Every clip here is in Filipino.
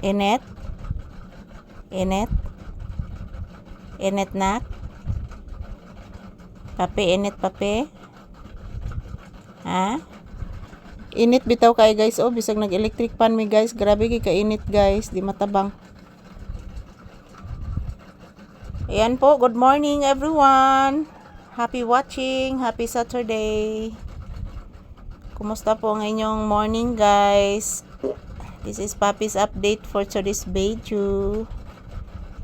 Init? Init? Init na? Papi, init papi? Ha? Init bitaw kay guys. Oh, bisag nag-electric fan mi guys. Grabe kay kainit guys. Di matabang. Ayan po. Good morning everyone. Happy watching. Happy Saturday. Kumusta po ang inyong morning guys? This is Papi's update for today's video.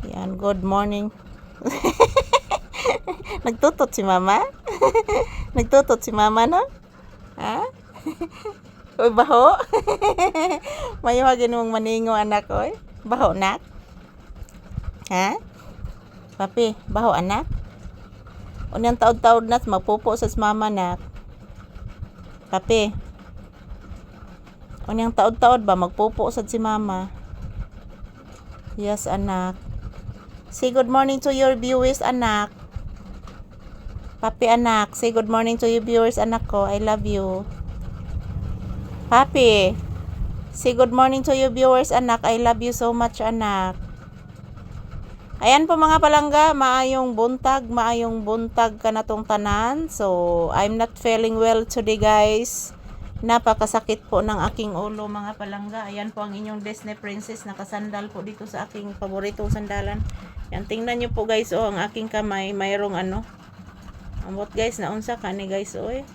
Ayan. Good morning. Nagtutot si mama? Nagtutot si mama no? Ha? Uy, baho? Mayuhagin mong maningo anak oy. Baho nak? Ha? Papi, baho anak? Unyang taod-taod na magpupo sa mama nak. Papi. Unyang taod-taod ba magpupo sa si mama? Yes anak. Say good morning to your viewers anak. Papi anak, say good morning to your viewers anak ko. I love you. Papi, say good morning to your viewers anak. I love you so much anak. Ayan po mga palangga, maayong buntag ka na tong tanan. So, I'm not feeling well today guys. Napakasakit po ng aking ulo mga palangga. Ayan po ang inyong Disney Princess. Nakasandal po dito sa aking paboritong sandalan. Yan, tingnan nyo po guys. Oh, ang aking kamay. Mayroong ano. Ambot guys. Naunsa ka ni guys. Oy.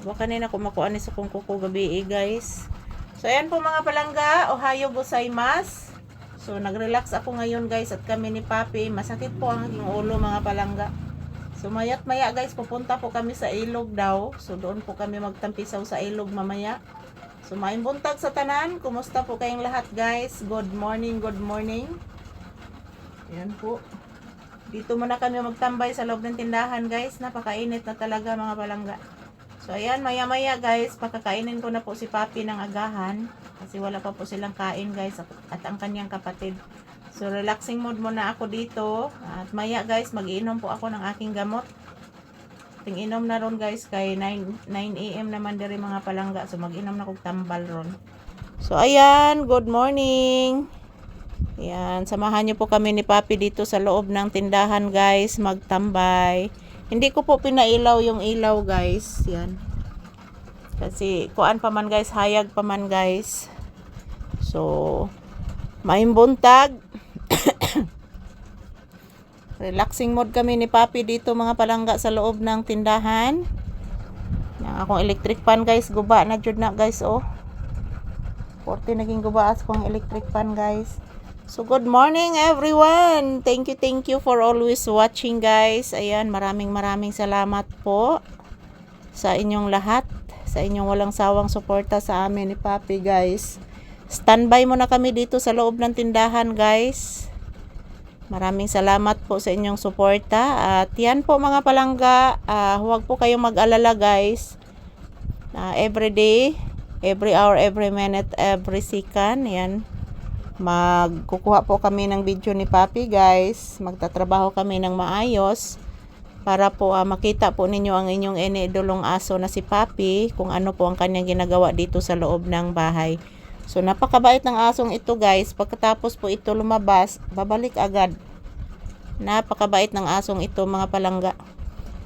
Baka kanina kumakuha ni sa kong kuko gabi guys. So ayan po mga palangga. Ohayo gozaimasu. So nag-relax ako ngayon guys. At kami ni Papi. Masakit po ang aking ulo mga palangga. So mayat maya guys, pupunta po kami sa ilog daw. So doon po kami magtampisaw sa ilog mamaya. So maayong buntag sa tanan. Kumusta po kayong lahat guys? Good morning, good morning. Ayan po. Dito muna kami magtambay sa loob ng tindahan guys. Napakainit na talaga mga palangga. So ayan, maya maya guys, pakakainin ko na po si Papi ng agahan. Kasi wala pa po silang kain guys. At ang kanyang kapatid. So, relaxing mode muna ako dito. At maya guys, mag-iinom po ako ng aking gamot. Ting-inom na ron guys, kay 9 AM naman diri mga palangga. So, mag-inom na kong tambal ron. So, ayan, good morning. Ayan, samahan niyo po kami ni Papi dito sa loob ng tindahan guys, magtambay. Hindi ko po pinailaw yung ilaw guys. Yan. Kasi, kuan pa man guys, hayag pa man guys. So, maimbuntag. Relaxing mode kami ni Papi dito mga palangga sa loob ng tindahan. Yang akong electric fan guys, guba na jud na guys oh. 40 naging guba as kong electric fan guys. So good morning everyone. Thank you for always watching guys. Ayan, maraming salamat po sa inyong lahat, sa inyong walang sawang suporta sa amin ni Papi guys. Standby muna kami dito sa loob ng tindahan guys. Maraming salamat po sa inyong suporta. At yan po mga palangga, huwag po kayong mag-alala guys. Every day, every hour, every minute, every second, yan. Magkukuha po kami ng video ni Papi guys. Magtatrabaho kami ng maayos. Para po makita po ninyo ang inyong iniidolong aso na si Papi. Kung ano po ang kanyang ginagawa dito sa loob ng bahay. So, napakabait ng asong ito guys. Pagkatapos po ito lumabas, babalik agad. Napakabait ng asong ito mga palangga.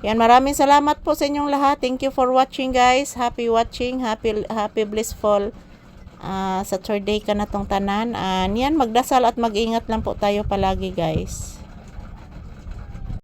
Yan, maraming salamat po sa inyong lahat. Thank you for watching guys. Happy watching. Happy blissful Saturday ka na tong tanan. Yan, magdasal at mag-ingat lang po tayo palagi guys.